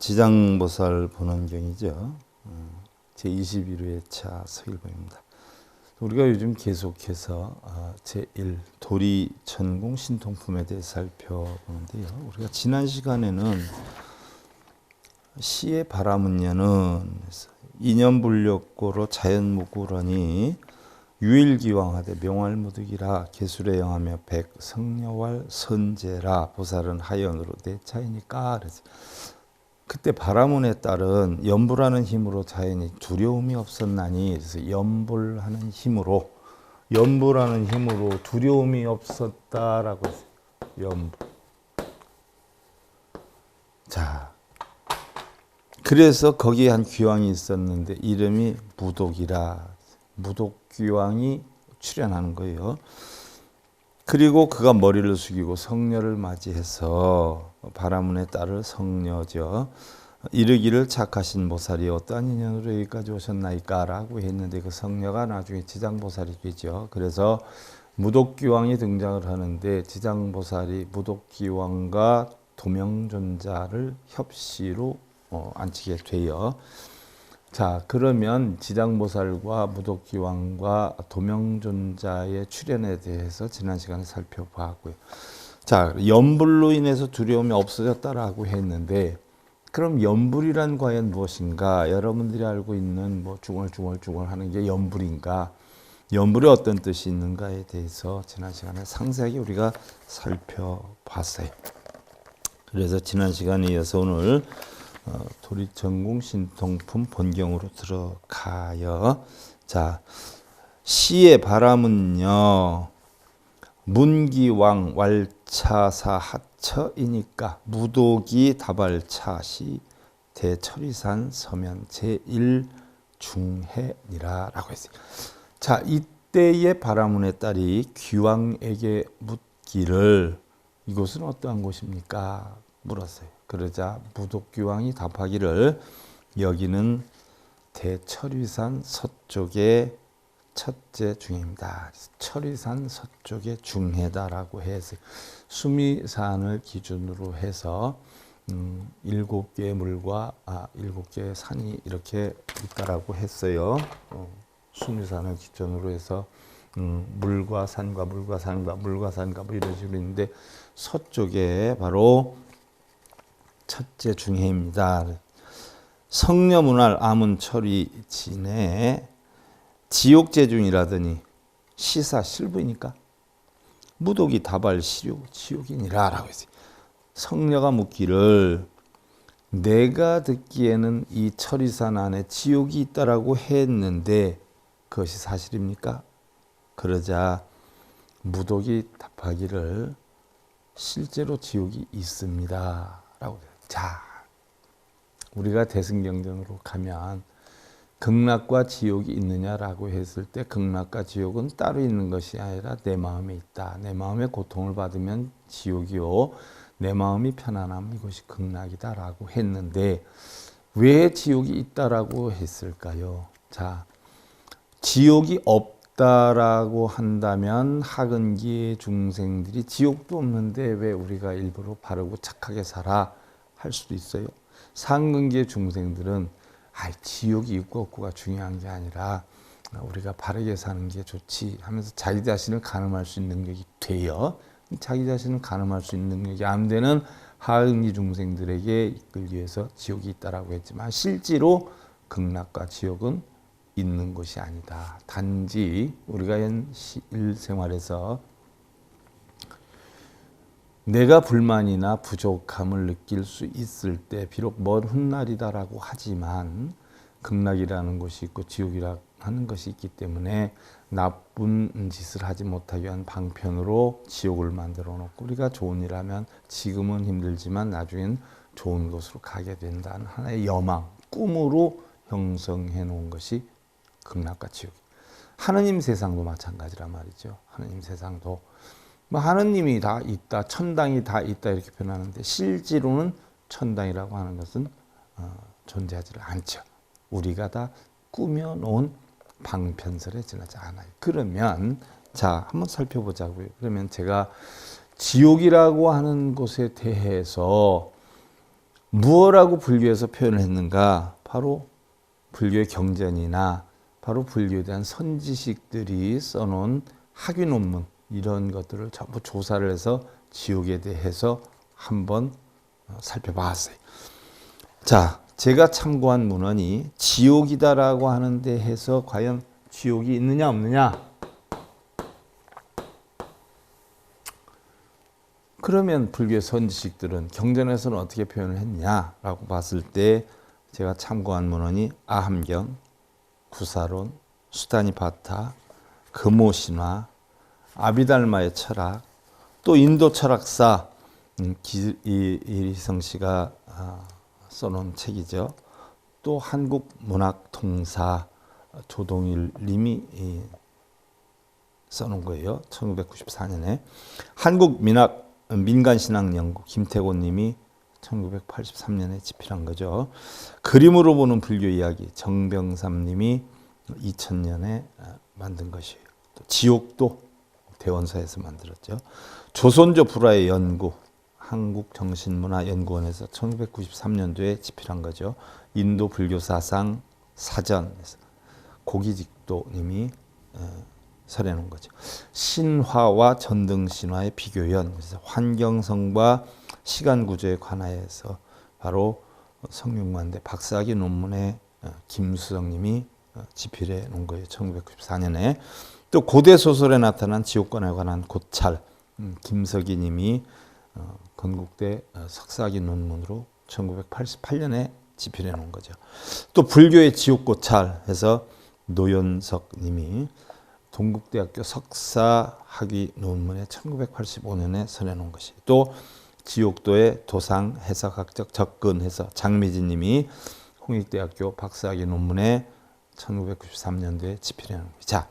지장보살 본원경이죠. 제21회차 서일봉입니다. 우리가 요즘 계속해서 제1 도리천공 신통품에 대해 살펴보는데요. 우리가 지난 시간에는 시의 바라문녀는 인연불력고로 자연무구러니 유일기왕하되 명활무득이라 개술에 영하며 백 성녀왈 선제라 보살은 하연으로 대차이니까. 그래서 그때 바라문에 따른 연불하는 힘으로 자연이 두려움이 없었나니, 그래서 연불하는 힘으로 두려움이 없었다라고 했어요. 연불. 자, 그래서 거기에 한 귀왕이 있었는데 이름이 무독이라, 무독귀왕이 출현하는 거예요. 그리고 그가 머리를 숙이고 성녀를 맞이해서 바라문에 따를 성녀죠. 이르기를 착하신 보살이 어떠한 인연으로 여기까지 오셨나이까 라고 했는데 그 성녀가 나중에 지장보살이 되죠. 그래서 무독귀왕이 등장을 하는데 지장보살이 무독귀왕과 도명존자를 협시로 앉히게 돼요. 자, 그러면 지장보살과 무독귀왕과 도명존자의 출현에 대해서 지난 시간에 살펴봤고요. 자, 연불로 인해서 두려움이 없어졌다라고 했는데, 그럼 연불이란 과연 무엇인가? 여러분들이 알고 있는 뭐 중얼중얼 하는 게 연불인가? 연불에 어떤 뜻이 있는가에 대해서 지난 시간에 상세하게 우리가 살펴봤어요. 그래서 지난 시간에 이어서 오늘 도리천공 신통품 본경으로 들어가요. 자, 시의 바라문요 문기왕 왈차사 하처이니까 무독이 다발차시 대철이산 서면 제1 중해니라라고 했어요. 자, 이때의 바라문의 딸이 귀왕에게 묻기를 이곳은 어떠한 곳입니까? 물었어요. 그러자 무독귀왕이 답하기를 여기는 대철위산 서쪽의 첫째 중해입니다. 철위산 서쪽의 중해다라고 해서 수미산을 기준으로 해서 7개의 물과 7개의 산이 이렇게 있다라고 했어요. 수미산을 기준으로 해서 물과 산과 뭐 이런 식으로 있는데 서쪽에 바로 첫째 중해입니다. 성녀문활 아문철이 진해 지옥제중이라더니 시사 실부이니까 무독이 다발 지옥이니라 라고 했어요. 성녀가 묻기를 내가 듣기에는 이 철이산 안에 지옥이 있다라고 했는데 그것이 사실입니까? 그러자 무독이 답하기를 실제로 지옥이 있습니다 라고 해요. 자, 우리가 대승경전으로 가면 극락과 지옥이 있느냐라고 했을 때 극락과 지옥은 따로 있는 것이 아니라 내 마음에 있다. 내 마음에 고통을 받으면 지옥이요, 내 마음이 편안하면 이것이 극락이다라고 했는데 왜 지옥이 있다라고 했을까요? 자, 지옥이 없다라고 한다면 하근기의 중생들이 지옥도 없는데 왜 우리가 일부러 바르고 착하게 살아 할 수도 있어요. 상근기의 중생들은 지옥이 있고 없고가 중요한 게 아니라 우리가 바르게 사는 게 좋지 하면서 자기 자신을 가늠할 수 있는 능력이 돼요. 자기 자신을 가늠할 수 있는 능력이 안 되는 하근기 중생들에게 이끌기 위해서 지옥이 있다라고 했지만 실제로 극락과 지옥은 있는 것이 아니다. 단지 우리가 일생활에서 내가 불만이나 부족함을 느낄 수 있을 때 비록 먼 훗날이다라고 하지만 극락이라는 것이 있고 지옥이라는 것이 있기 때문에 나쁜 짓을 하지 못하기 위한 방편으로 지옥을 만들어 놓고 우리가 좋은 일 하면 지금은 힘들지만 나중엔 좋은 곳으로 가게 된다는 하나의 여망, 꿈으로 형성해 놓은 것이 극락과 지옥. 하느님 세상도 마찬가지란 말이죠. 하느님 세상도 하느님이 다 있다, 천당이 다 있다 이렇게 표현하는데 실제로는 천당이라고 하는 것은 존재하지 않죠. 우리가 다 꾸며놓은 방편설에 지나지 않아요. 그러면 자, 한번 살펴보자고요. 그러면 제가 지옥이라고 하는 곳에 대해서 무엇라고 불교에서 표현을 했는가? 바로 불교의 경전이나 바로 불교에 대한 선지식들이 써놓은 학위 논문 이런 것들을 전부 조사를 해서 지옥에 대해서 한번 살펴봤어요. 자, 제가 참고한 문헌이 지옥이다라고 하는데 해서 과연 지옥이 있느냐 없느냐? 그러면 불교의 선지식들은 경전에서는 어떻게 표현을 했냐라고 봤을 때 제가 참고한 문헌이 아함경, 구사론, 수다니파타, 금오신화, 아비달마의 철학, 또 인도 철학사 이리성 씨가 써놓은 책이죠. 또 한국문학통사 조동일 님이 써놓은 거예요. 1994년에 한국민간신학연구 김태곤 님이 1983년에 집필한 거죠. 그림으로 보는 불교 이야기 정병삼 님이 2000년에 만든 것이에요. 또 지옥도 대원서에서 만들었죠. 조선조 불화의 연구 한국정신문화연구원에서 1993년도에 집필한 거죠. 인도 불교사상 사전에서 고기직도 님이 설해놓은 거죠. 신화와 전등신화의 비교연, 그래서 환경성과 시간구조에 관하여서 바로 성균관대 박사학위 논문에 김수성 님이 집필해 놓은 거예요. 1994년에. 또 고대 소설에 나타난 지옥관에 관한 고찰 김석희 님이 건국대 석사학위 논문으로 1988년에 집필해 놓은 거죠. 또 불교의 지옥고찰 해서 노현석 님이 동국대학교 석사학위 논문에 1985년에 선해 놓은 것이, 또 지옥도의 도상 해석학적 접근해서 장미진 님이 홍익대학교 박사학위 논문에 1993년도에 집필해 놓은 거죠. 자,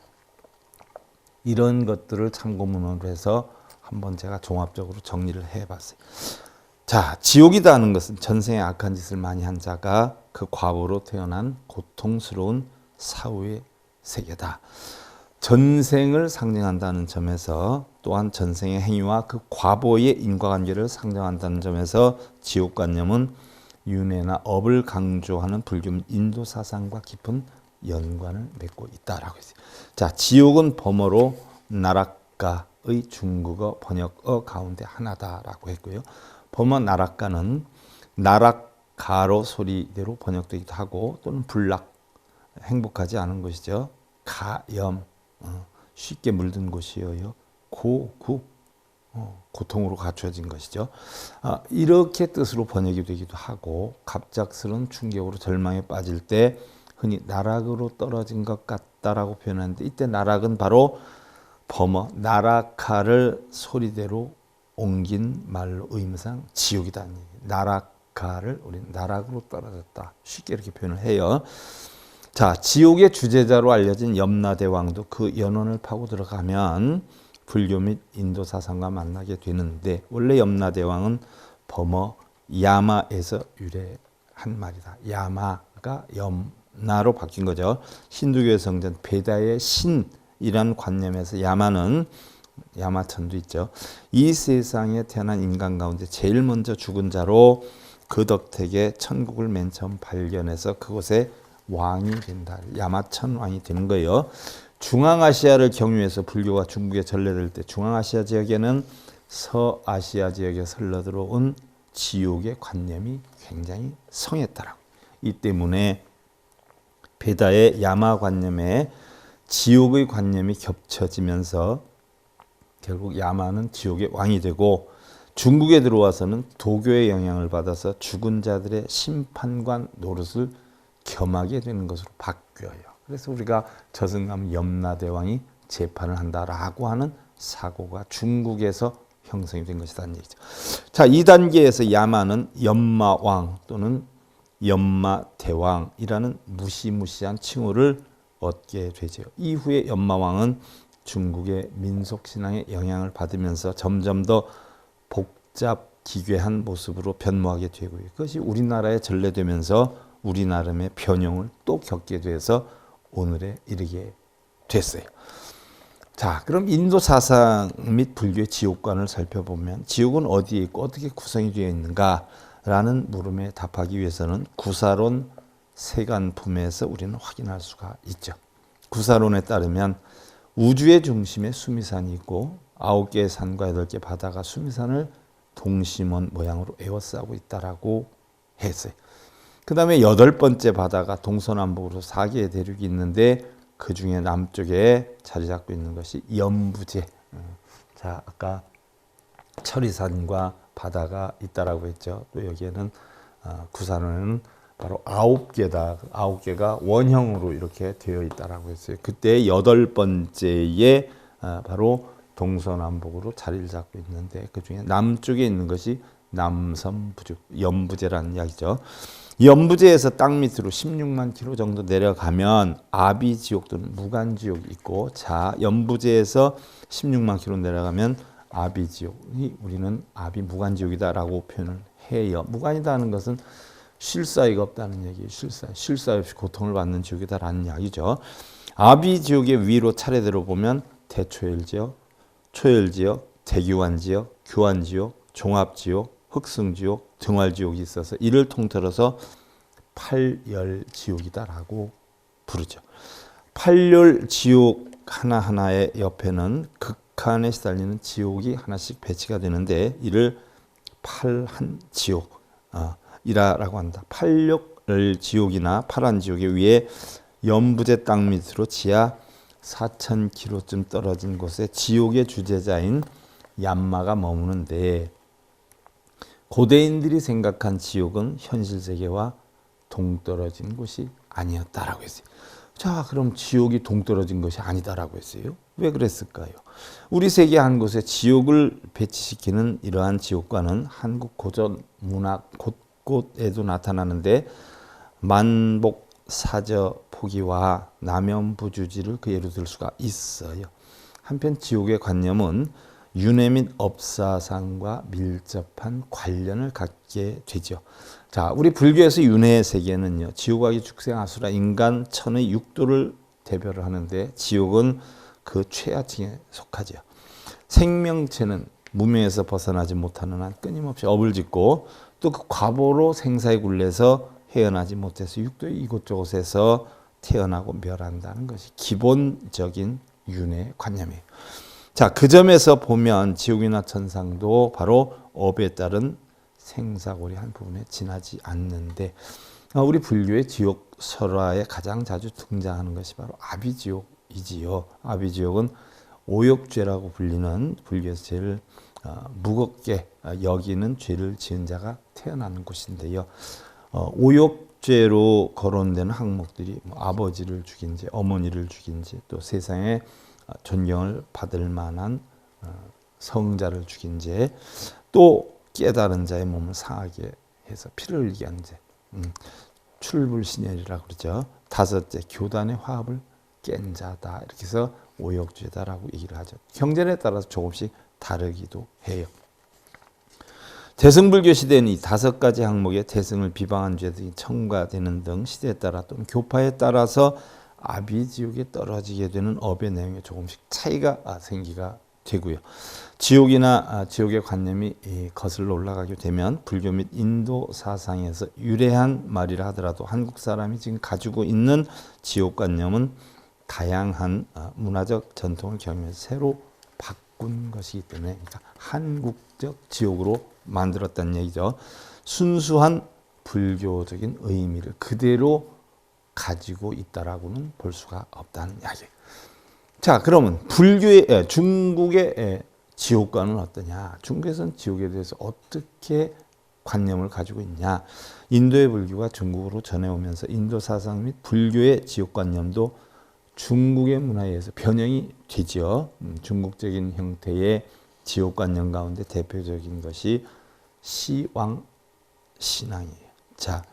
이런 것들을 참고문헌으로 해서 한번 제가 종합적으로 정리를 해봤어요. 자, 지옥이다 하는 것은 전생에 악한 짓을 많이 한 자가 그 과보로 태어난 고통스러운 사후의 세계다. 전생을 상징한다는 점에서, 또한 전생의 행위와 그 과보의 인과관계를 상징한다는 점에서 지옥관념은 윤회나 업을 강조하는 불교 인도 사상과 깊은 연관을 맺고 있다라고 했어요. 자, 지옥은 범어로 나락가의 중국어 번역어 가운데 하나다라고 했고요. 범어 나락가는 나락가로 소리대로 번역되기도 하고, 또는 불락, 행복하지 않은 곳이죠. 가염, 쉽게 물든 곳이에요. 고구, 고통으로 갖춰진 것이죠. 이렇게 뜻으로 번역이 되기도 하고, 갑작스러운 충격으로 절망에 빠질 때 흔히 나락으로 떨어진 것 같다라고 표현하는데, 이때 나락은 바로 범어 나라카를 소리대로 옮긴 말로 의미상 지옥이다. 나라카를 우리는 나락으로 떨어졌다, 쉽게 이렇게 표현을 해요. 자, 지옥의 주제자로 알려진 염라대왕도 그 연원을 파고 들어가면 불교 및 인도 사상과 만나게 되는데, 원래 염라대왕은 범어 야마에서 유래한 말이다. 야마가 염나로 바뀐 거죠. 힌두교의 성전 베다의 신이란 관념에서 야마는, 야마천도 있죠. 이 세상에 태어난 인간 가운데 제일 먼저 죽은 자로 그 덕택에 천국을 맨 처음 발견해서 그곳에 왕이 된다. 야마천 왕이 되는 거예요. 중앙아시아를 경유해서 불교가 중국에 전래될 때 중앙아시아 지역에는 서아시아 지역에서 흘러들어온 지옥의 관념이 굉장히 성했다라고. 이 때문에 베다의 야마 관념에 지옥의 관념이 겹쳐지면서 결국 야마는 지옥의 왕이 되고, 중국에 들어와서는 도교의 영향을 받아서 죽은 자들의 심판관 노릇을 겸하게 되는 것으로 바뀌어요. 그래서 우리가 저승감 염라대왕이 재판을 한다라고 하는 사고가 중국에서 형성이 된 것이라는 얘기죠. 자, 2단계에서 야마는 염마왕 또는 염마대왕이라는 무시무시한 칭호를 얻게 되죠. 이후에 염마왕은 중국의 민속신앙의 영향을 받으면서 점점 더 복잡 기괴한 모습으로 변모하게 되고요. 그것이 우리나라에 전래되면서 우리 나름의 변형을 또 겪게 돼서 오늘에 이르게 됐어요. 자, 그럼 인도 사상 및 불교의 지옥관을 살펴보면 지옥은 어디에 있고 어떻게 구성이 되어 있는가? 라는 물음에 답하기 위해서는 구사론 세간품에서 우리는 확인할 수가 있죠. 구사론에 따르면 우주의 중심에 수미산이 있고 9개의 산과 8개 바다가 수미산을 동심원 모양으로 에워싸고 있다라고 했어요. 그 다음에 8번째 바다가 동서남북으로 4개의 대륙이 있는데 그 중에 남쪽에 자리 잡고 있는 것이 연부제. 자, 아까 철이산과 바다가 있다라고 했죠. 또 여기에는 구산은 바로 9개다. 9개가 원형으로 이렇게 되어 있다라고 했어요. 그때 8번째에 바로 동서남북으로 자리를 잡고 있는데 그 중에 남쪽에 있는 것이 남섬부주, 연부제라는 이야기죠. 연부제에서 땅 밑으로 16만 킬로 정도 내려가면 아비지옥 또는 무간지옥이 있고, 자, 연부제에서 16만 킬로 내려가면 아비지옥이 우리는 아비 무간지옥이다라고 표현을 해요. 무간이다는 것은 쉴 사이가 없다는 얘기예요. 쉴 사이 없이 고통을 받는 지옥이다라는 이야기죠. 아비지옥의 위로 차례대로 보면 대초열지역, 초열지역, 대교환지역, 교환지역, 종합지옥, 흑승지옥, 등활지옥이 있어서 이를 통틀어서 팔열지옥이다라고 부르죠. 팔열지옥 하나하나의 옆에는 극한에 시달리는 지옥이 하나씩 배치가 되는데 이를 팔한지옥이라고 한다. 팔열지옥이나 팔한지옥의 위에 연부제 땅 밑으로 지하 4,000km쯤 떨어진 곳에 지옥의 주재자인 얀마가 머무는데, 고대인들이 생각한 지옥은 현실 세계와 동떨어진 곳이 아니었다라고 했어요. 자, 그럼 지옥이 동떨어진 것이 아니다라고 했어요. 왜 그랬을까요? 우리 세계 한 곳에 지옥을 배치시키는 이러한 지옥과는 한국 고전 문학 곳곳에도 나타나는데 만복 사저 포기와 남염부주지를 그 예로 들 수가 있어요. 한편 지옥의 관념은 윤회 및 업사상과 밀접한 관련을 갖게 되죠. 자, 우리 불교에서 윤회의 세계는요, 지옥하기 축생아수라 인간 천의 육도를 대별을 하는데 지옥은 그 최하층에 속하죠. 생명체는 무명에서 벗어나지 못하는 한 끊임없이 업을 짓고 또 그 과보로 생사의 굴레에서 헤어나지 못해서 육도의 이곳저곳에서 태어나고 멸한다는 것이 기본적인 윤회 관념이에요. 자, 그 점에서 보면 지옥이나 천상도 바로 업에 따른 생사고리 한 부분에 지나지 않는데, 우리 불교의 지옥 설화에 가장 자주 등장하는 것이 바로 아비지옥이지요. 아비지옥은 오욕죄라고 불리는 불교에서 제일 무겁게 여기는 죄를 지은 자가 태어나는 곳인데요. 오욕죄로 거론되는 항목들이 아버지를 죽인 죄, 어머니를 죽인 죄, 또 세상에 존경을 받을 만한 성자를 죽인 죄, 또 깨달은 자의 몸을 상하게 해서 피를 흘리게 한 죄, 출불신열이라고 그러죠. 다섯째, 교단의 화합을 깬 자다. 이렇게 해서 오욕죄다라고 얘기를 하죠. 경전에 따라서 조금씩 다르기도 해요. 대승불교 시대는 이 5가지 항목의 대승을 비방한 죄들이 첨가되는 등 시대에 따라 또는 교파에 따라서 아비지옥에 떨어지게 되는 업의 내용에 조금씩 차이가 생기가 되고요. 지옥이나 지옥의 관념이 거슬러 올라가게 되면 불교 및 인도 사상에서 유래한 말이라 하더라도 한국 사람이 지금 가지고 있는 지옥관념은 다양한 문화적 전통을 경험해서 새로 바꾼 것이기 때문에, 그러니까 한국적 지옥으로 만들었다는 얘기죠. 순수한 불교적인 의미를 그대로 가지고 있다라고는 볼 수가 없다는 이야기예요. 자, 그러면 불교의 중국의 지옥과는 어떠냐? 중국에서는 지옥에 대해서 어떻게 관념을 가지고 있냐? 인도의 불교가 중국으로 전해오면서 인도 사상 및 불교의 지옥관념도 중국의 문화에 의해서 변형이 되죠. 중국적인 형태의 지옥관념 가운데 대표적인 것이 시왕 신앙이에요. 자,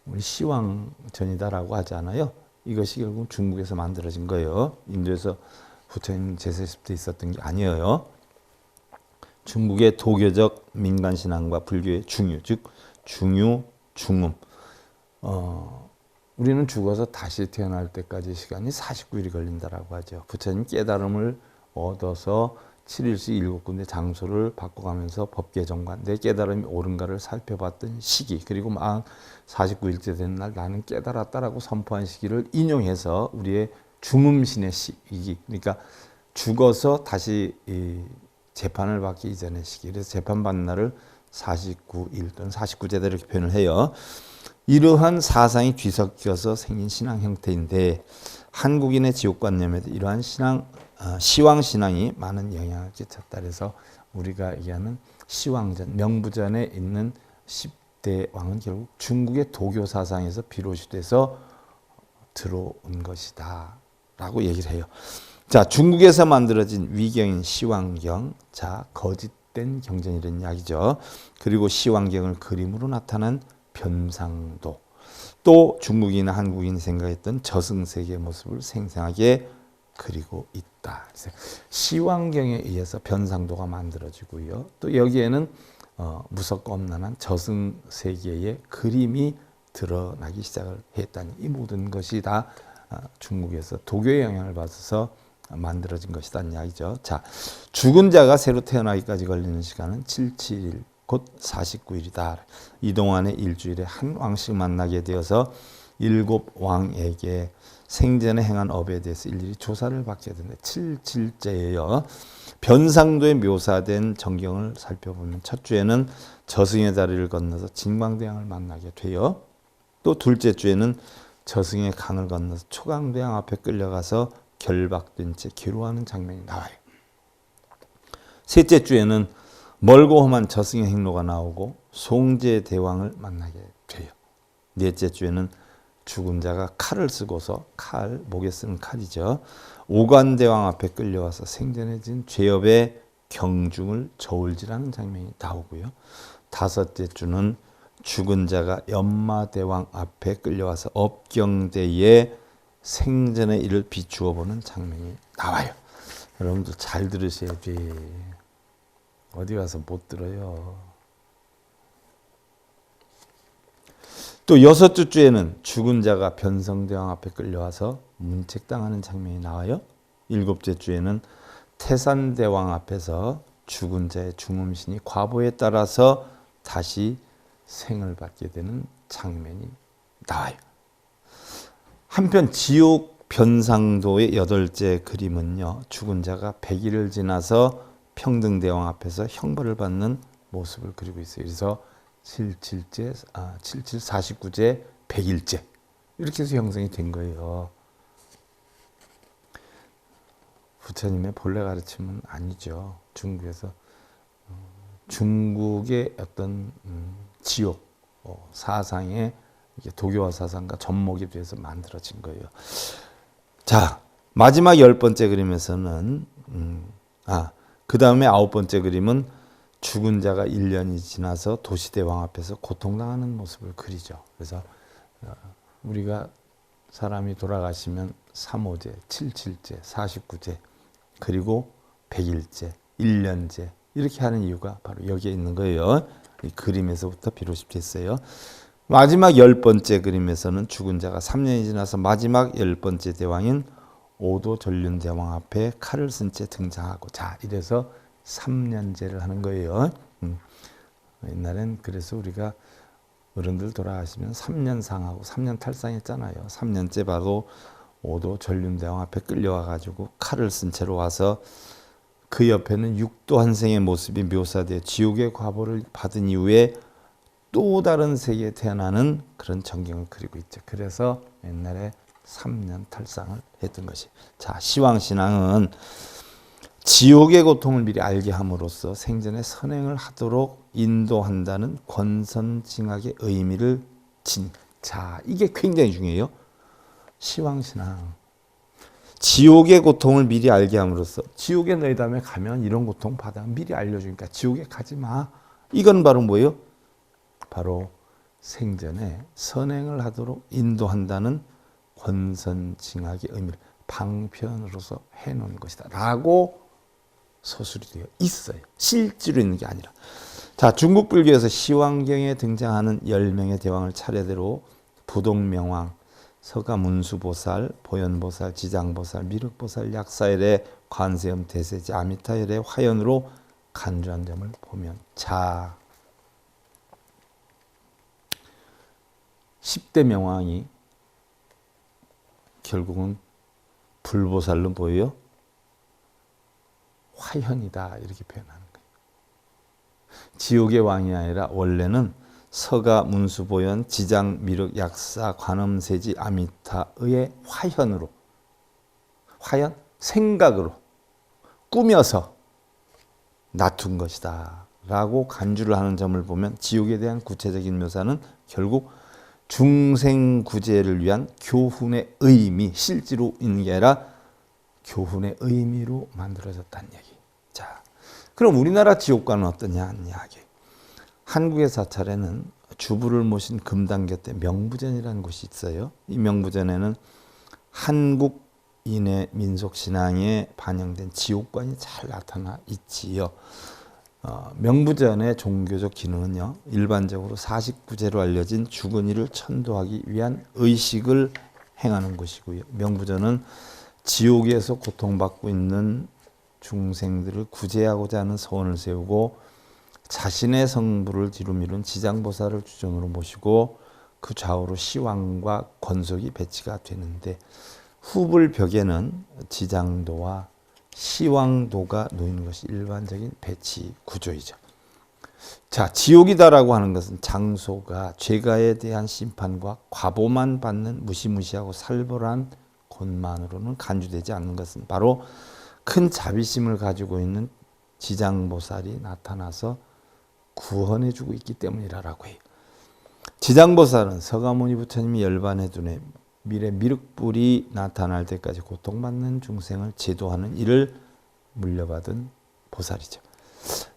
우리 시왕전이다라고 하잖아요. 이것이 결국 중국에서 만들어진 거예요. 인도에서 부처님 제세습 때 있었던 게 아니에요. 중국의 도교적 민간신앙과 불교의 중유, 즉 중유, 중음. 우리는 죽어서 다시 태어날 때까지 시간이 49일이 걸린다라고 하죠. 부처님 깨달음을 얻어서 7일씩 7군데 장소를 바꿔가면서 법 개정과 내 깨달음이 옳은가를 살펴봤던 시기, 그리고 49일째 된 날 나는 깨달았다라고 선포한 시기를 인용해서 우리의 중음신의 시기, 그러니까 죽어서 다시 재판을 받기 이전의 시기, 그래서 재판받는 날을 49일 또는 49제다 이렇게 표현을 해요. 이러한 사상이 뒤섞여서 생긴 신앙 형태인데 한국인의 지옥관념에도 이러한 시왕신앙이 많은 영향을 끼쳤다. 그래서 우리가 얘기하는 시왕전, 명부전에 있는 10대 왕은 결국 중국의 도교 사상에서 비롯이 돼서 들어온 것이다 라고 얘기를 해요. 자, 중국에서 만들어진 위경인 시왕경, 자, 거짓된 경전이라는 이야기죠. 그리고 시왕경을 그림으로 나타난 변상도, 또 중국인이나 한국인이 생각했던 저승세계의 모습을 생생하게 그리고 있다. 시왕경에 의해서 변상도가 만들어지고요. 또 여기에는 무섭고 엄난한 저승세계의 그림이 드러나기 시작을 했다니, 이 모든 것이 다 중국에서 도교의 영향을 받아서 만들어진 것이라는 이야기죠. 자, 죽은 자가 새로 태어나기까지 걸리는 시간은 77일, 곧 49일이다. 이 동안에 일주일에 한 왕씩 만나게 되어서 7왕에게 생전에 행한 업에 대해서 일일이 조사를 받게 된다. 77제예요. 변상도에 묘사된 전경을 살펴보면 첫 주에는 저승의 다리를 건너서 진광대왕을 만나게 돼요. 또 둘째 주에는 저승의 강을 건너서 초강대왕 앞에 끌려가서 결박된 채 기로하는 장면이 나와요. 셋째 주에는 멀고 험한 저승의 행로가 나오고 송제대왕을 만나게 돼요. 넷째 주에는 죽은 자가 칼을 쓰고서, 칼, 목에 쓰는 칼이죠, 오관대왕 앞에 끌려와서 생전에 진 죄업의 경중을 저울질하는 장면이 나오고요. 다섯째 주는 죽은 자가 연마대왕 앞에 끌려와서 업경대에 생전의 일을 비추어 보는 장면이 나와요. 여러분들 잘 들으셔야지. 어디 가서 못 들어요. 또 여섯째 주에는 죽은 자가 변성대왕 앞에 끌려와서 문책당하는 장면이 나와요. 일곱째 주에는 태산대왕 앞에서 죽은 자의 중음신이 과보에 따라서 다시 생을 받게 되는 장면이 나와요. 한편 지옥 변상도의 여덟째 그림은요, 죽은 자가 100일을 지나서 평등대왕 앞에서 형벌을 받는 모습을 그리고 있어요. 그래서 77제, 49제, 100일제 이렇게 해서 형성이 된 거예요. 부처님의 본래 가르침은 아니죠. 중국에서 중국의 어떤 지옥 사상의 도교화 사상과 접목이 돼서 만들어진 거예요. 자, 마지막 10번째 그림에서는 그 다음에 9번째 그림은 죽은 자가 1년이 지나서 도시대왕 앞에서 고통당하는 모습을 그리죠. 그래서 우리가 사람이 돌아가시면 3호제, 77제, 49제, 그리고 100일제, 1년제 이렇게 하는 이유가 바로 여기에 있는 거예요. 이 그림에서부터 비롯이 됐어요. 마지막 10번째 그림에서는 죽은 자가 3년이 지나서 마지막 10번째 대왕인 오도 전륜대왕 앞에 칼을 쓴 채 등장하고, 자, 이래서 3년제를 하는 거예요. 옛날엔 그래서 우리가 어른들 돌아가시면 3년 상하고 3년 탈상했잖아요. 3년째 바로 오도 전륜대왕 앞에 끌려와 가지고 칼을 쓴 채로 와서 그 옆에는 육도 한생의 모습이 묘사되어 지옥의 과보를 받은 이후에 또 다른 세계에 태어나는 그런 전경을 그리고 있죠. 그래서 옛날에 3년 탈상을 했던 것이. 자, 시왕신앙은 지옥의 고통을 미리 알게 함으로써 생전에 선행을 하도록 인도한다는 권선징악의 의미를 진. 자, 이게 굉장히 중요해요. 시왕신앙. 지옥의 고통을 미리 알게 함으로써, 지옥에 너희 다음에 가면 이런 고통 받아 미리 알려주니까 지옥에 가지 마. 이건 바로 뭐예요? 바로 생전에 선행을 하도록 인도한다는 권선징악의 의미를 방편으로서 해놓은 것이다 라고 서술이 되어 있어요. 실제로 있는 게 아니라. 자, 중국 불교에서 시왕경에 등장하는 10명의 대왕을 차례대로 부동명왕, 서가 문수보살, 보현보살, 지장보살, 미륵보살, 약사열의 관세음 대세지 아미타열의 화연으로 간주한 점을 보면 자 10대 명왕이 결국은 불보살로 보여 화현이다 이렇게 표현하는 거예요. 지옥의 왕이 아니라 원래는 서가 문수보현 지장 미륵 약사 관음세지 아미타의 화현으로 화현 생각으로 꾸며서 낮춘 것이다 라고 간주를 하는 점을 보면 지옥에 대한 구체적인 묘사는 결국 중생구제를 위한 교훈의 의미 실제로 있는 게 아니라 교훈의 의미로 만들어졌다는 얘기. 자, 그럼 우리나라 지옥과는 어떠냐 하는 이야기. 한국의 사찰에는 주부를 모신 금당곁에 명부전이라는 곳이 있어요. 이 명부전에는 한국인의 민속신앙에 반영된 지옥관이 잘 나타나 있지요. 명부전의 종교적 기능은요, 일반적으로 49제로 알려진 죽은 이를 천도하기 위한 의식을 행하는 곳이고요. 명부전은 지옥에서 고통받고 있는 중생들을 구제하고자 하는 서원을 세우고 자신의 성부를 뒤로 미룬 지장보살을 주전으로 모시고 그 좌우로 시왕과 권속이 배치가 되는데 후불벽에는 지장도와 시왕도가 놓이는 것이 일반적인 배치 구조이죠. 자, 지옥이다라고 하는 것은 장소가 죄가에 대한 심판과 과보만 받는 무시무시하고 살벌한 곳만으로는 간주되지 않는 것은 바로 큰 자비심을 가지고 있는 지장보살이 나타나서 구원해주고 있기 때문이라고 해요. 지장보살은 서가모니 부처님이 열반해 두네 미래 미륵불이 나타날 때까지 고통받는 중생을 제도하는 일을 물려받은 보살이죠.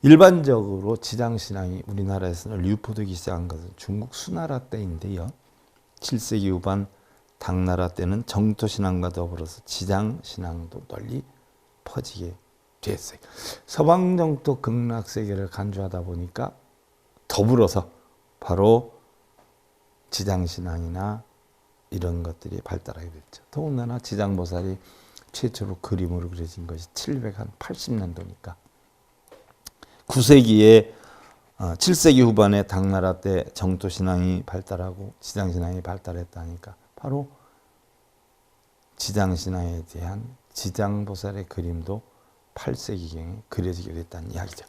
일반적으로 지장신앙이 우리나라에서는 유포되기 시작한 것은 중국 수나라 때인데요. 7세기 후반 당나라 때는 정토신앙과 더불어서 지장신앙도 널리 퍼지게 됐어요. 서방정토 극락세계를 간주하다 보니까 더불어서 바로 지장신앙이나 이런 것들이 발달하게 됐죠. 더군다나 지장보살이 최초로 그림으로 그려진 것이 780년도니까 9세기에 7세기 후반에 당나라 때 정토신앙이 발달하고 지장신앙이 발달했다니까 바로 지장신앙에 대한 지장보살의 그림도 8세기경에 그려지게 됐다는 이야기죠.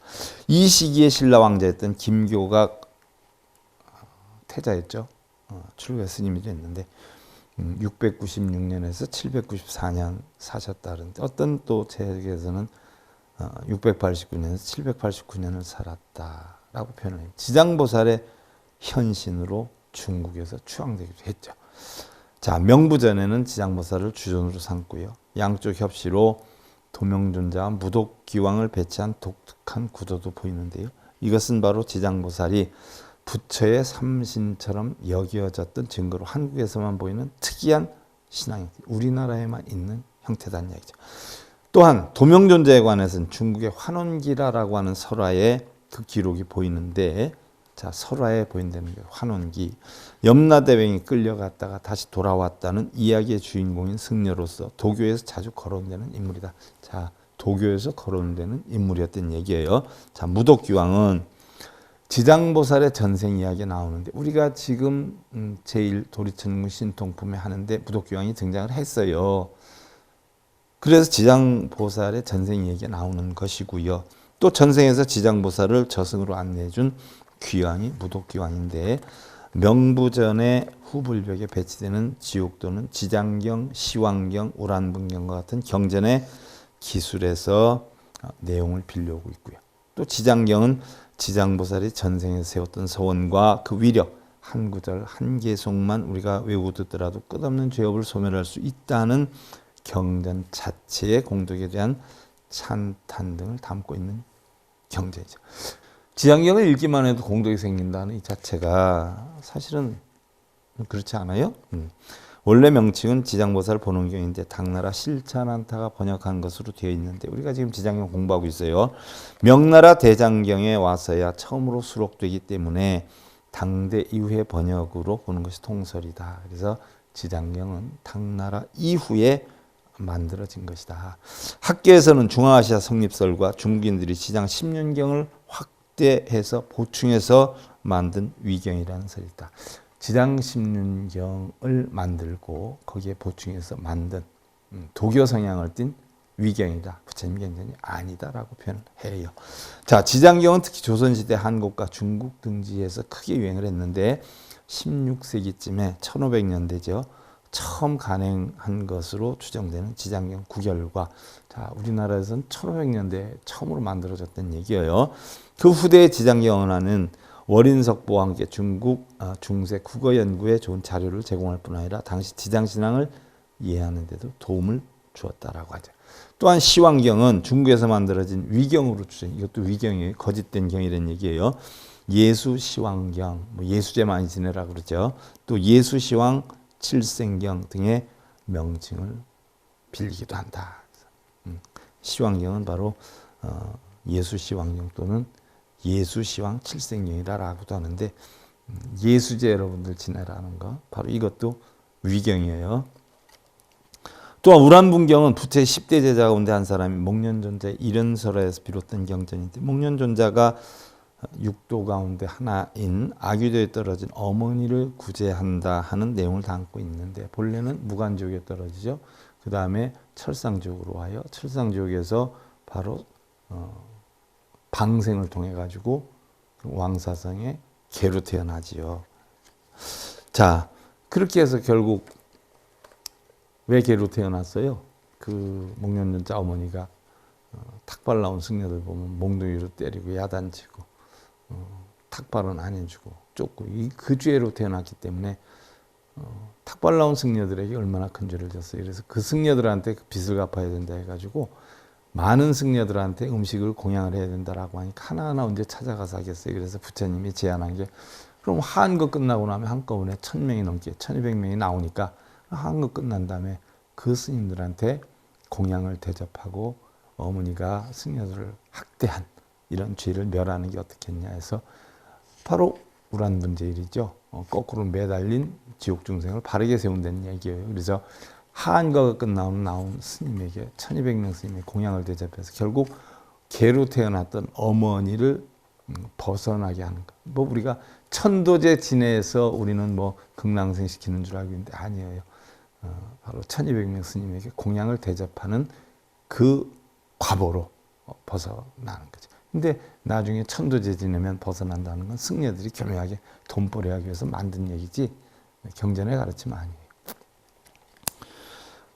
이 시기에 신라 왕자였던 김교가 태자였죠. 출가 스님이 됐는데 696년에서 794년 사셨다는데 어떤 또 책에서는 689년에서 789년을 살았다라고 표현해요. 지장보살의 현신으로 중국에서 추앙되기도 했죠. 자, 명부전에는 지장보살을 주전으로 삼고요. 양쪽 협시로 도명존자와 무독기왕을 배치한 독특한 구도도 보이는데요. 이것은 바로 지장보살이 부처의 삼신처럼 여겨졌던 증거로 한국에서만 보이는 특이한 신앙이 우리나라에만 있는 형태다는 이야기죠. 또한 도명존자에 관해서는 중국의 환원기라라고 하는 설화에 그 기록이 보이는데 자, 설화에 보인다는 게 환원기. 염라대왕이 끌려갔다가 다시 돌아왔다는 이야기의 주인공인 승려로서 도교에서 자주 거론되는 인물이다. 자, 도교에서 거론되는 인물이었던 얘기예요. 자, 무독기왕은 지장보살의 전생 이야기가 나오는데 우리가 지금 제1도리천문 신통품에 하는데 무독기왕이 등장을 했어요. 그래서 지장보살의 전생 이야기가 나오는 것이고요. 또 전생에서 지장보살을 저승으로 안내해준 귀왕이 무독귀왕인데 명부전의 후불벽에 배치되는 지옥도는 지장경, 시왕경, 오란분경과 같은 경전의 기술에서 내용을 빌려오고 있고요. 또 지장경은 지장보살이 전생에서 세웠던 서원과 그 위력, 한 구절, 한 개송만 우리가 외우고 듣더라도 끝없는 죄업을 소멸할 수 있다는 경전 자체의 공덕에 대한 찬탄 등을 담고 있는 경전이죠. 지장경을 읽기만 해도 공덕이 생긴다는 이 자체가 사실은 그렇지 않아요? 원래 명칭은 지장보살 본원경인데 당나라 실찬한타가 번역한 것으로 되어 있는데 우리가 지금 지장경 공부하고 있어요. 명나라 대장경에 와서야 처음으로 수록되기 때문에 당대 이후의 번역으로 보는 것이 통설이다. 그래서 지장경은 당나라 이후에 만들어진 것이다. 학계에서는 중앙아시아 성립설과 중국인들이 지장 10년경을 확대해서 보충해서 만든 위경이라는 설이 있다. 지장 10년경을 만들고 거기에 보충해서 만든 도교 성향을 띤 위경이다. 부처님 경전이 아니다라고 표현해요. 자, 지장경은 특히 조선시대 한국과 중국 등지에서 크게 유행을 했는데 16세기쯤에 1500년대죠. 처음 간행한 것으로 추정되는 지장경 구결과 자, 우리나라에서는 1500년대에 처음으로 만들어졌다는 얘기예요. 그 후대의 지장경원화는 월인석보와 함께 중국 중세 국어 연구에 좋은 자료를 제공할 뿐 아니라 당시 지장 신앙을 이해하는 데도 도움을 주었다라고 하죠. 또한 시황경은 중국에서 만들어진 위경으로 추정, 이것도 위경이에요. 거짓된 경이라는 얘기예요. 예수시황경, 뭐 예수제 많이 지내라고 그러죠. 또 예수시황 칠생경 등의 명칭을 빌리기도 한다. 시황경은 바로 예수시황경 또는 예수시황 칠생경이라고도 하는데 예수제 여러분들 지내라는 거 바로 이것도 위경이에요. 또한 우란분경은 부처의 10대 제자 가운데 한 사람이 목련존자의 일연설에서 비롯된 경전인데 목련존자가 육도 가운데 하나인 아귀도에 떨어진 어머니를 구제한다 하는 내용을 담고 있는데 본래는 무간지옥에 떨어지죠. 그 다음에 철상지옥으로 와요. 철상지옥에서 바로 방생을 통해 가지고 왕사성의 개로 태어나지요. 자, 그렇게 해서 결국 왜 개로 태어났어요? 그 목련존자 어머니가 탁발 나온 승려들 보면 몽둥이로 때리고 야단치고 탁발은 안 해주고 쫓고 그 죄로 태어났기 때문에 탁발 나온 승려들에게 얼마나 큰 죄를 졌어요. 그래서 그 승려들한테 그 빚을 갚아야 된다 해가지고 많은 승려들한테 음식을 공양을 해야 된다라고 하니까 하나하나 언제 찾아가서 하겠어요. 그래서 부처님이 제안한 게 그럼 한거 끝나고 나면 한꺼번에 1000명이 넘게 1200명이 나오니까 한거 끝난 다음에 그 스님들한테 공양을 대접하고 어머니가 승려들을 학대한 이런 죄를 멸하는 게 어떻겠냐 해서 바로 우란분제일이죠. 거꾸로 매달린 지옥 중생을 바르게 세운다는 얘기예요. 그래서 한거가 끝나면 나온 스님에게 1200명 스님의 공양을 대접해서 결국 개로 태어났던 어머니를 벗어나게 하는 것. 뭐 우리가 천도제 지내서 우리는 뭐 극락생 시키는 줄 알고 있는데 아니에요. 바로 1200명 스님에게 공양을 대접하는 그 과보로 벗어나는 거죠. 근데 나중에 천도제 지내면 벗어난다는 건 승려들이 교묘하게 돈벌이하기 위해서 만든 얘기지 경전의 가르침 아니에요.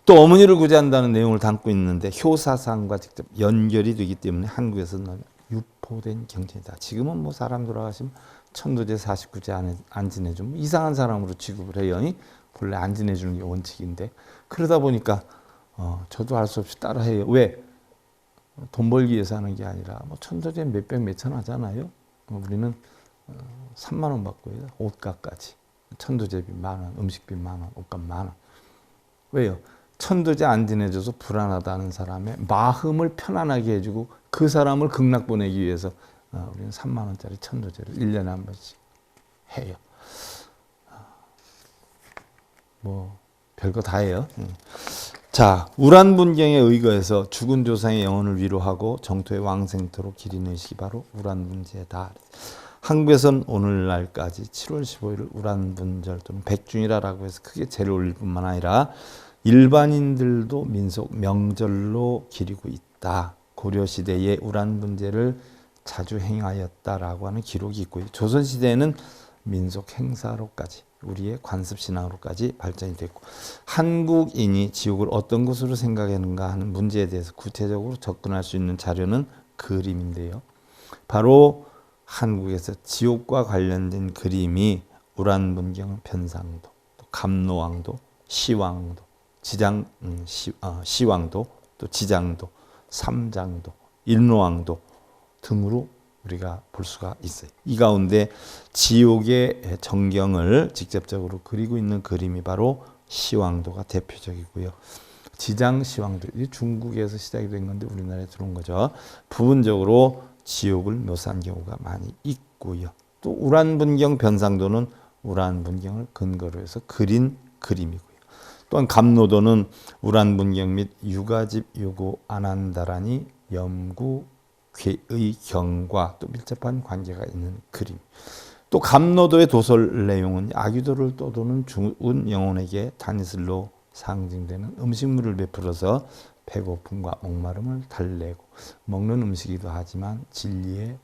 또 어머니를 구제한다는 내용을 담고 있는데 효사상과 직접 연결이 되기 때문에 한국에서는 유포된 경전이다. 지금은 뭐 사람 돌아가시면 천도제 49제 안 지내주면 이상한 사람으로 취급을 해요. 본래 안 지내주는 게 원칙인데 그러다 보니까 저도 알 수 없이 따라해요. 왜? 돈 벌기 위해서 하는 게 아니라 뭐 천도제 몇백 몇천 하잖아요. 우리는 3만 원 받고 해요. 옷값까지. 천도제비 10,000원, 음식비 10,000원, 옷값 10,000원. 왜요? 천도제 안 지내줘서 불안하다는 사람의 마음을 편안하게 해주고 그 사람을 극락 보내기 위해서 우리는 3만 원짜리 천도제를 1년에 한 번씩 해요. 뭐 별거 다 해요. 자, 우란분경에 의거해서 죽은 조상의 영혼을 위로하고 정토의 왕생토로 기리는 의식이 바로 우란분제다. 한국에선 오늘날까지 7월 15일을 우란분절 또는 백중이라고 해서 크게 제를 올릴 뿐만 아니라 일반인들도 민속 명절로 기리고 있다. 고려시대에 우란분제를 자주 행하였다라고 하는 기록이 있고요. 조선시대에는 민속 행사로까지 우리의 관습신앙으로까지 발전이 됐고 한국인이 지옥을 어떤 것으로 생각하는가 하는 문제에 대해서 구체적으로 접근할 수 있는 자료는 그림인데요. 바로 한국에서 지옥과 관련된 그림이 우란분경 변상도, 또 감로왕도, 시왕도, 시왕도, 또 지장도, 삼장도, 일로왕도 등으로 우리가 볼 수가 있어요. 이 가운데 지옥의 전경을 직접적으로 그리고 있는 그림이 바로 시왕도가 대표적이고요. 지장 시왕도, 중국에서 시작이 된 건데 우리나라에 들어온 거죠. 부분적으로 지옥을 묘사한 경우가 많이 있고요. 또 우란분경 변상도는 우란분경을 근거로 해서 그린 그림이고요. 또한 갑노도는 우란분경 및 유가집 유구 안한다라니 염구괴의 경과 또 밀접한 관계가 있는 그림. 또 갑노도의 도설 내용은 아귀도를 떠도는 죽은 영혼에게 다니슬로 상징되는 음식물을 베풀어서 배고픔과 목마름을 달래고 먹는 음식이기도 하지만 진리의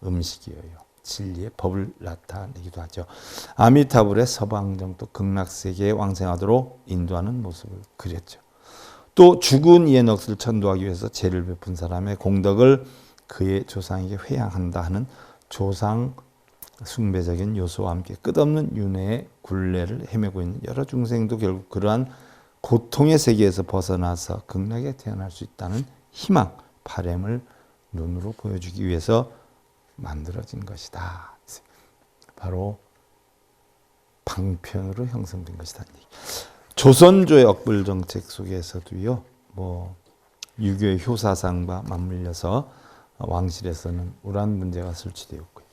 음식이에요. 진리의 법을 나타내기도 하죠. 아미타불의 서방정 또 극락세계에 왕생하도록 인도하는 모습을 그렸죠. 또 죽은 이의 넋을 천도하기 위해서 죄를 베푼 사람의 공덕을 그의 조상에게 회양한다 하는 조상 숭배적인 요소와 함께 끝없는 윤회의 굴레를 헤매고 있는 여러 중생도 결국 그러한 고통의 세계에서 벗어나서 극락에 태어날 수 있다는 희망, 바람을 눈으로 보여주기 위해서 만들어진 것이다. 바로 방편으로 형성된 것이다. 조선조의 억불 정책 속에서도요, 유교의 효사상과 맞물려서 왕실에서는 우란분재가 설치되었고요.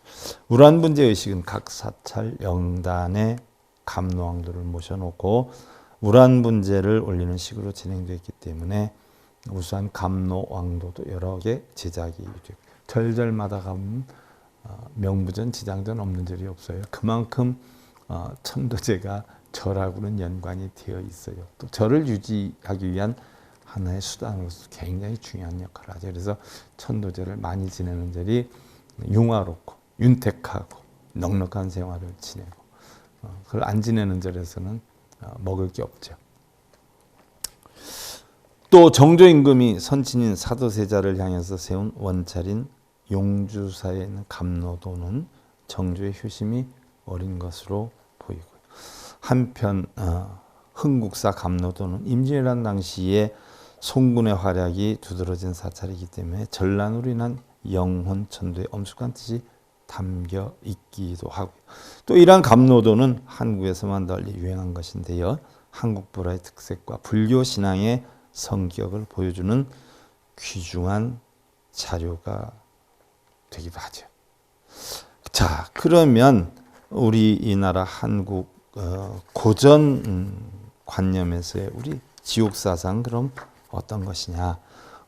우란분재 의식은 각 사찰 영단에 갑노왕도를 모셔놓고 우란분재를 올리는 식으로 진행되었기 때문에 우수한 갑노왕도도 여러 개 제작이 되고 절절마다 가면 명부전, 지장전 없는 절이 없어요. 그만큼 천도제가 절하고는 연관이 되어 있어요. 또 절을 유지하기 위한 하나의 수단으로서 굉장히 중요한 역할을 하죠. 그래서 천도제를 많이 지내는 절이 융화롭고 윤택하고 넉넉한 생활을 지내고 그걸 안 지내는 절에서는 먹을 게 없죠. 또 정조임금이 선친인 사도세자를 향해서 세운 원찰인 용주사에 있는 갑노도는 정조의 효심이 어린 것으로 보이고요. 한편 흥국사 갑노도는 임진왜란 당시에 송군의 활약이 두드러진 사찰이기 때문에 전란으로 인한 영혼 천도의 엄숙한 뜻이 담겨 있기도 하고요. 또 이러한 갑노도는 한국에서만 널리 유행한 것인데요. 한국 불화의 특색과 불교 신앙의 성격을 보여주는 귀중한 자료가 되기도 하죠. 자, 그러면 우리 이 나라 한국 고전 관념에서의 우리 지옥 사상 그럼 어떤 것이냐?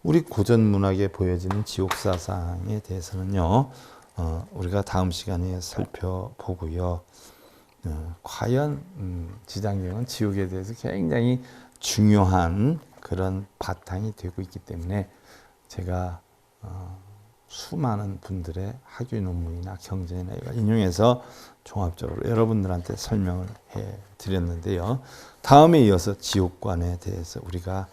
우리 고전 문학에 보여지는 지옥 사상에 대해서는요, 우리가 다음 시간에 살펴보고요. 과연 지장경은 지옥에 대해서 굉장히 중요한 그런 바탕이 되고 있기 때문에 제가 수많은 분들의 학위 논문이나 경전이나 이걸 인용해서 종합적으로 여러분들한테 설명을 해드렸는데요. 다음에 이어서 지옥관에 대해서 우리가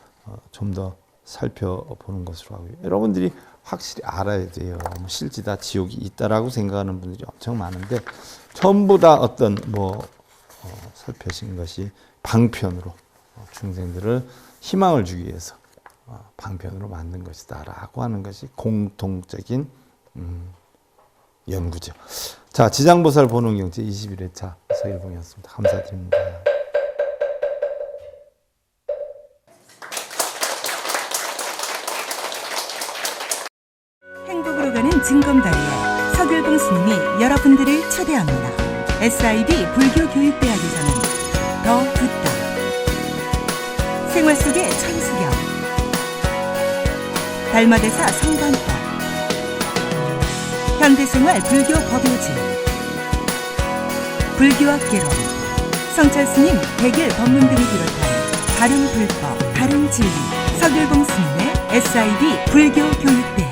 좀 더 살펴보는 것으로 하고요. 여러분들이 확실히 알아야 돼요. 실제 다 지옥이 있다라고 생각하는 분들이 엄청 많은데 전부 다 어떤 살펴신 것이 방편으로 중생들을 희망을 주기 위해서 방편으로 만든 것이다라고 하는 것이 공통적인 연구죠. 자, 지장보살 보능경제 21회차 서일봉이었습니다. 감사드립니다. 행복으로 가는 징검다리에 서길봉 스님이 여러분들을 초대합니다. SIB 불교교육대학에서는 더 듣다, 생활 속의 천수경, 달마대사 성관법, 현대생활 불교 법요지, 불교학개론, 성찰스님 백일 법문 등을 비롯한 다른 불법, 다른 진리, 서길봉 스님의 SIB 불교교육대학.